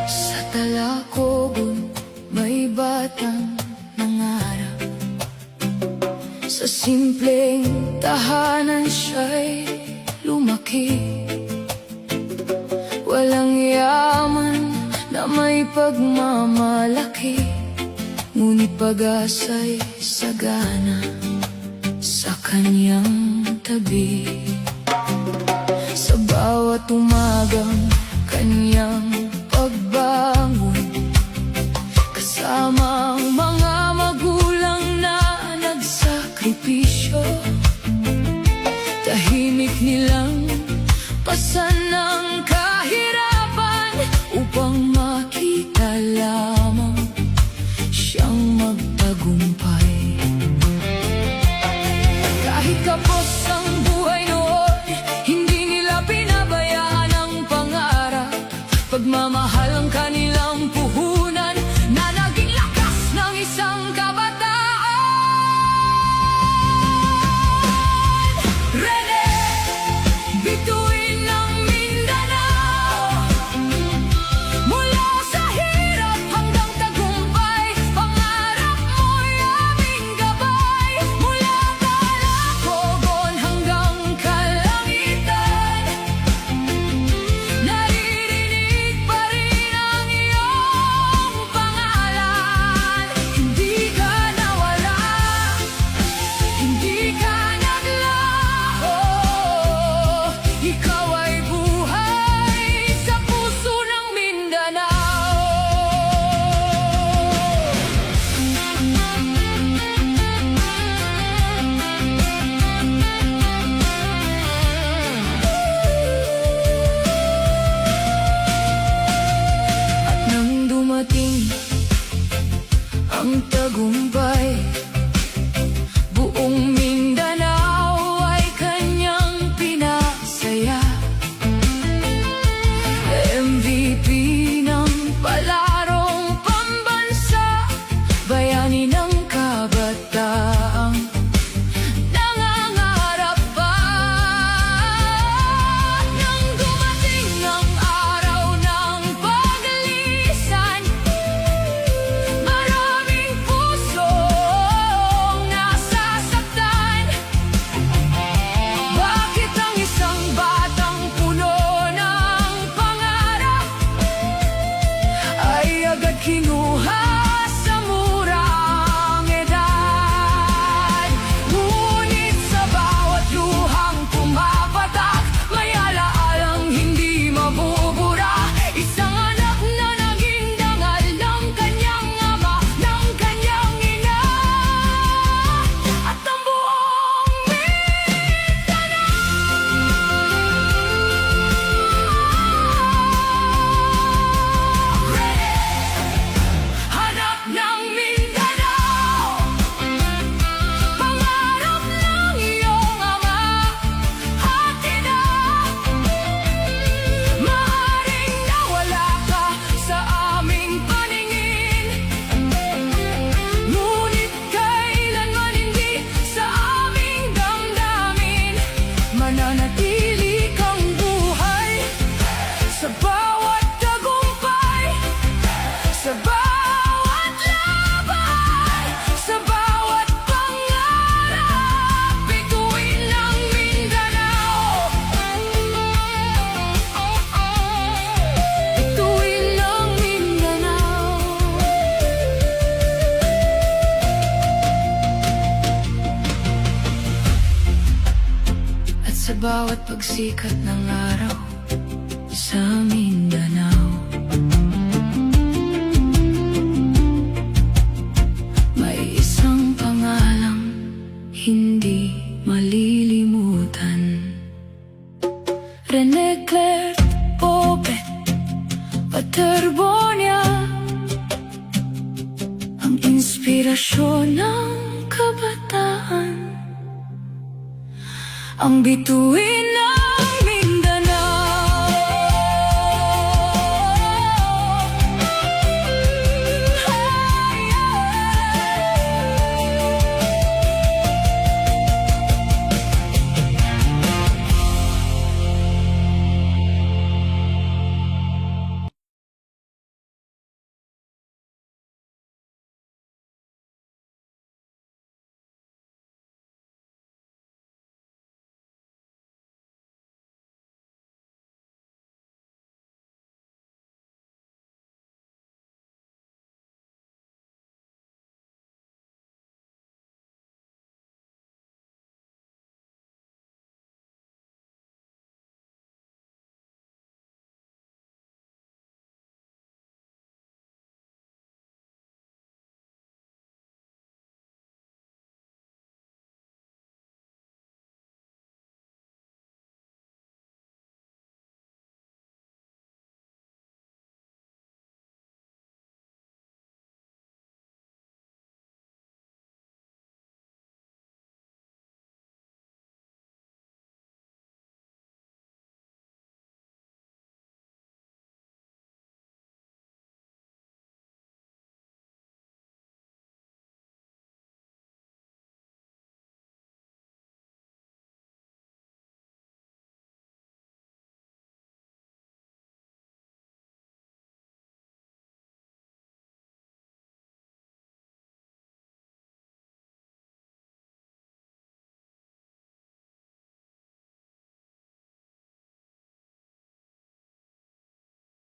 Sa Talacogon may batang nangarap, sa simpleng tahanan siya'y lumaki. Walang yaman na may pagmamalaki, ngunit pag-asa'y sagana sa kanyang tabi. Sa bawat umagang kanyang pagbangon, kasama ang mga magulang na nagsakripisyo, tahimik nilang pasan ng kahirapan upang makita lamang siyang magtagumpay. Kahit kapos ang buhay noon, hindi nila pinabayaan ang pangarap. Pagmamahal ang kanilang puhunan na naging lakas ng isang kabataan. Rene, bituin ng Mindanao, mula sa hirap hanggang tagumpay, pangarap mo'y aming gabay. Mula Talacogon hanggang kalangitan, naririnig pa rin ang iyong pangalan. Hindi ka nawala, hindi ka naglaho, ikaw ay buhay sa puso ng Mindanao. At nang dumating ang tagumpay, buong Mindanao ay kanyang pinasaya. MVP ng palarong pambansa, bayani ng kabataang nangangarap pa. Nang dumating ang araw ng paglisan, maraming pusong nasasaktan. Bakit ang isang batang puno ng pangarap ay agad kinuha sa murang edad? Ngunit sa bawat luhang pumapatak, may alaalang hindi mabubura. Isang anak na naging dangal ng kanyang ama, ng kanyang ina, at ang buong Mindanao. Hanap ng Mindanao, pangarap ng iyong ama at ina. Maaaring nawala ka sa aming paningin, ngunit kailanman hindi sa aming damdamin. Mananatili kang buhay sa bawat tagumpay, sa bawat laban, sa bawat pangarap. Bituin ng Mindanao, bituin ng Mindanao. At sa bawat pagsikat ng araw sa Mindanao, may isang pangalang hindi malilimutan. Rene Claire Pobet Paterbonia, ang inspirasyon ng kabataan, ang bituin ng